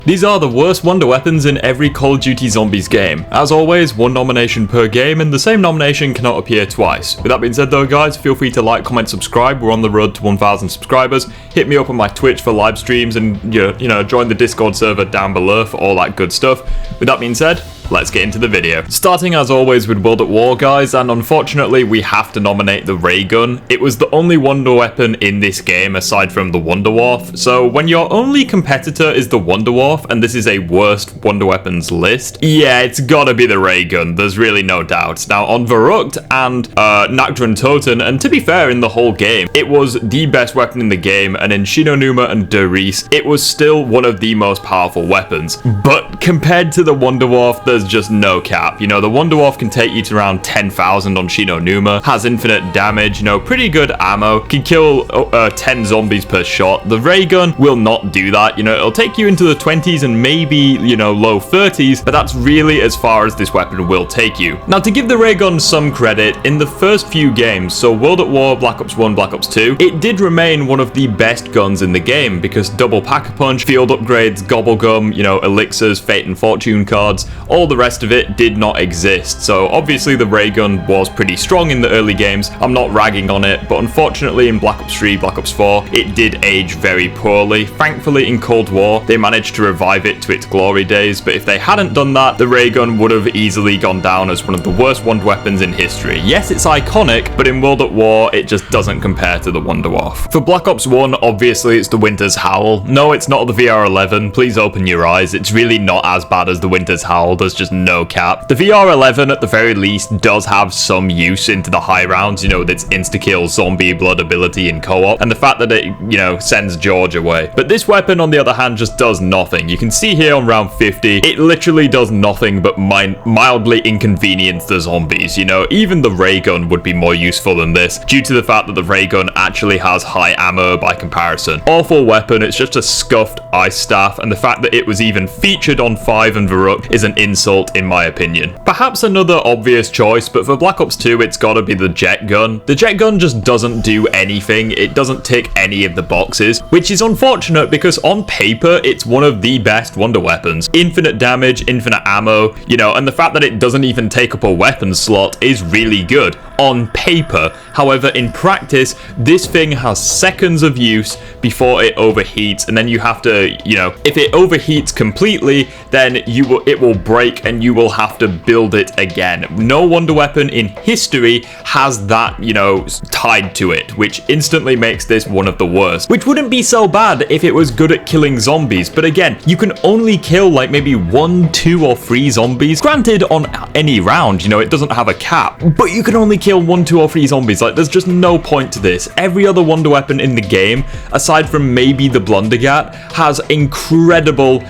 These are the worst wonder weapons in every Call of Duty Zombies game. As always, one nomination per game, and the same nomination cannot appear twice. With that being said though guys, feel free to like, comment, subscribe. We're on the road to 1,000 subscribers. Hit me up on my Twitch for live streams and you know, join the Discord server down below for all that good stuff. With that being said, let's get into the video. Starting as always with World at War guys, and unfortunately we have to nominate the ray gun. It was the only wonder weapon in this game aside from the Wunderwaffe. So when your only competitor is the Wunderwaffe, and this is a worst wonder weapons list, yeah, it's gotta be the ray gun, there's really no doubt. Now on Verrückt and Nacht Der Untoten, and to be fair in the whole game, it was the best weapon in the game, and in Shinonuma and Der Reese, it was still one of the most powerful weapons. But compared to the Wunderwaffe, there's just no cap. You know, the Wunderwaffe can take you to around 10,000 on Shinonuma, has infinite damage, you know, pretty good ammo, can kill 10 zombies per shot. The ray gun will not do that. You know, it'll take you into the 20s and maybe, you know, low 30s, but that's really as far as this weapon will take you. Now, to give the ray gun some credit, in the first few games, so World at War, Black Ops 1, Black Ops 2, it did remain one of the best guns in the game because double pack-a-punch, field upgrades, gobblegum, you know, elixirs, fate and fortune cards, all the rest of it did not exist. So obviously the ray gun was pretty strong in the early games. I'm not ragging on it, but unfortunately in Black Ops 3, Black Ops 4, it did age very poorly. Thankfully in Cold War, they managed to revive it to its glory days, but if they hadn't done that, the ray gun would have easily gone down as one of the worst wonder weapons in history. Yes, it's iconic, but in World at War, it just doesn't compare to the Wunderwaffe. For Black Ops 1, obviously it's the Winter's Howl. No, it's not the VR11. Please open your eyes. It's really not as bad as the Winter's Howl. There's just no cap. The VR11 at the very least does have some use into the high rounds, you know, with its insta-kill zombie blood ability in co-op, and the fact that it, you know, sends George away. But this weapon on the other hand just does nothing. You can see here on round 50, it literally does nothing but mildly inconvenience the zombies. You know, even the ray gun would be more useful than this due to the fact that the ray gun actually has high ammo by comparison. Awful weapon, it's just a scuffed ice staff, and the fact that it was even featured on 5 and Verrückt is an insult in my opinion. Perhaps another obvious choice, but for Black Ops 2 it's gotta be the jet gun. The jet gun just doesn't do anything, it doesn't tick any of the boxes, which is unfortunate because on paper it's one of the best wonder weapons. Infinite damage, infinite ammo, you know, and the fact that it doesn't even take up a weapon slot is really good on paper. However, in practice, this thing has seconds of use before it overheats, and then you have to, you know, if it overheats completely, then it will break and you will have to build it again. No wonder weapon in history has that, you know, tied to it, which instantly makes this one of the worst. Which wouldn't be so bad if it was good at killing zombies, but again, you can only kill like maybe 1, 2, or 3 zombies. Granted, on any round, you know, it doesn't have a cap, but you can only kill 1, 2, or 3 zombies. Like, there's just no point to this. Every other wonder weapon in the game, aside from maybe the Blundergat, has incredible,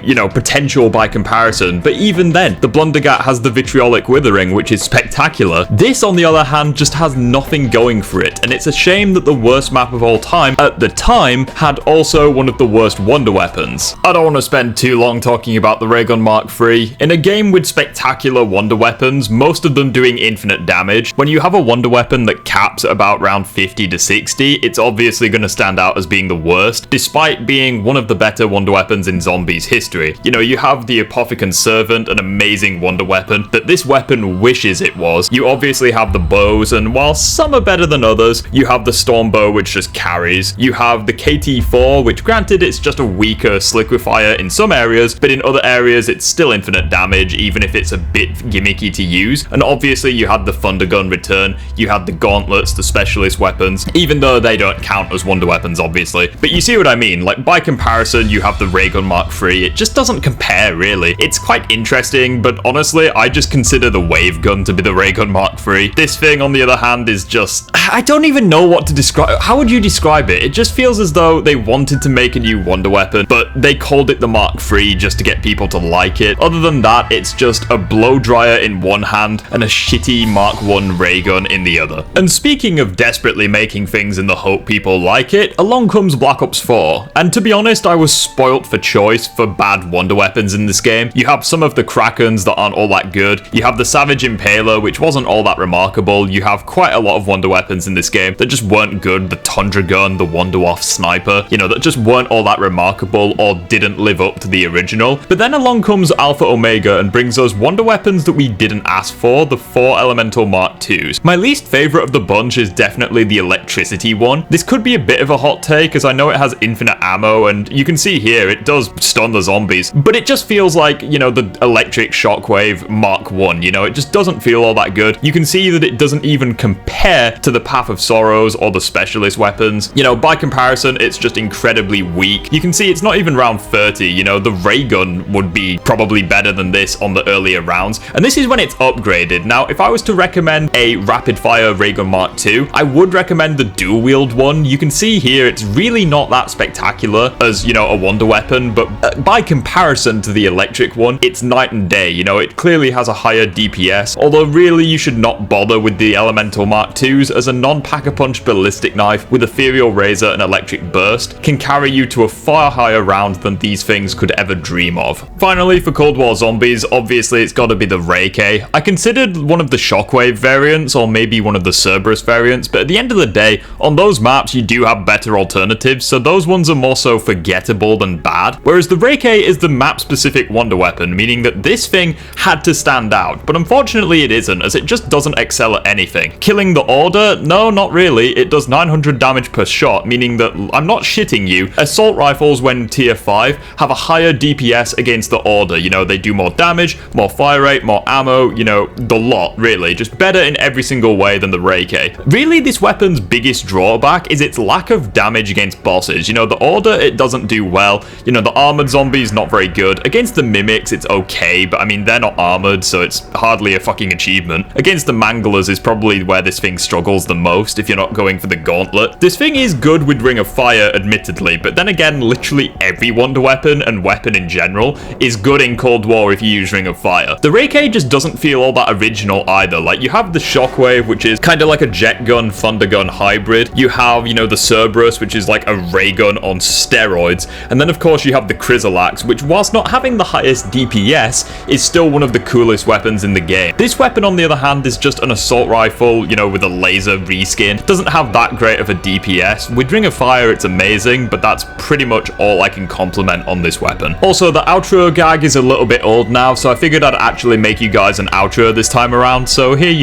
you know, potential by comparison, but even then, the Blundergat has the vitriolic withering, which is spectacular. This, on the other hand, just has nothing going for it, and it's a shame that the worst map of all time, at the time, had also one of the worst wonder weapons. I don't want to spend too long talking about the Ray Gun Mark III. In a game with spectacular wonder weapons, most of them doing infinite damage, when you have a wonder weapon that caps at about round 50 to 60, it's obviously going to stand out as being the worst, despite being one of the better wonder weapons in Zombies history. You know, you have the Apothicon Servant, an amazing wonder weapon that this weapon wishes it was. You obviously have the bows, and while some are better than others, you have the Storm Bow, which just carries. You have the KT-4, which granted it's just a weaker Sliquifier in some areas, but in other areas it's still infinite damage, even if it's a bit gimmicky to use. And obviously you had the Thunder Gun return, you had the Gauntlets, the specialist weapons, even though they don't count as wonder weapons obviously. But you see what I mean, like by comparison you have the Ray Gun Mark III, it just doesn't compare really. It's quite interesting, but honestly I just consider the Wave Gun to be the Ray Gun Mark III. This thing on the other hand is just, I don't even know what to describe. How would you describe it? It just feels as though they wanted to make a new wonder weapon, but they called it the Mark III just to get people to like it. Other than that, it's just a blow dryer in one hand and a shitty Mark I fun ray gun in the other. And speaking of desperately making things in the hope people like it, along comes Black Ops 4. And to be honest, I was spoilt for choice for bad wonder weapons in this game. You have some of the Krakens that aren't all that good. You have the Savage Impaler, which wasn't all that remarkable. You have quite a lot of wonder weapons in this game that just weren't good. The Tundra Gun, the Wonderwaff Sniper, you know, that just weren't all that remarkable or didn't live up to the original. But then along comes Alpha Omega and brings us wonder weapons that we didn't ask for, the 4 Elemental Mark IIs. My least favorite of the bunch is definitely the electricity one. This could be a bit of a hot take as I know it has infinite ammo, and you can see here it does stun the zombies, but it just feels like, you know, the electric shockwave Mark I, you know, it just doesn't feel all that good. You can see that it doesn't even compare to the Path of Sorrows or the specialist weapons. You know, by comparison, it's just incredibly weak. You can see it's not even round 30, you know, the ray gun would be probably better than this on the earlier rounds, and this is when it's upgraded. Now, if I was to recommend a rapid fire ray gun Mark II, I would recommend the dual wield one. You can see here it's really not that spectacular as, you know, a wonder weapon, but by comparison to the electric one, it's night and day. You know, it clearly has a higher DPS, although really you should not bother with the Elemental Mark IIs as a non-pack-a-punch ballistic knife with Ethereal Razor and Electric Burst can carry you to a far higher round than these things could ever dream of. Finally, for Cold War Zombies, obviously it's got to be the Ray K. I considered one of the Shockwave variants or maybe one of the Cerberus variants, but at the end of the day, on those maps you do have better alternatives, so those ones are more so forgettable than bad, whereas the Ray K is the map-specific wonder weapon, meaning that this thing had to stand out, but unfortunately it isn't, as it just doesn't excel at anything. Killing the Order? No, not really. It does 900 damage per shot, meaning that, I'm not shitting you, assault rifles when tier 5 have a higher DPS against the Order. You know, they do more damage, more fire rate, more ammo, you know, the lot, really. Just better in every single way than the Ray K. Really, this weapon's biggest drawback is its lack of damage against bosses. You know, the Order, it doesn't do well. You know, the armored zombies, not very good. Against the Mimics, it's okay, but I mean, they're not armored, so it's hardly a fucking achievement. Against the Manglers is probably where this thing struggles the most if you're not going for the Gauntlet. This thing is good with Ring of Fire, admittedly, but then again, literally every wonder weapon and weapon in general is good in Cold War if you use Ring of Fire. The Ray K just doesn't feel all that original either. Like, you have the Shockwave, which is kind of like a jet gun, thunder gun hybrid. You have, you know, the Cerberus, which is like a ray gun on steroids. And then, of course, you have the Chrysalax, which, whilst not having the highest DPS, is still one of the coolest weapons in the game. This weapon, on the other hand, is just an assault rifle, you know, with a laser reskin. It doesn't have that great of a DPS. With Ring of Fire, it's amazing, but that's pretty much all I can compliment on this weapon. Also, the outro gag is a little bit old now, so I figured I'd actually make you guys an outro this time around, so here you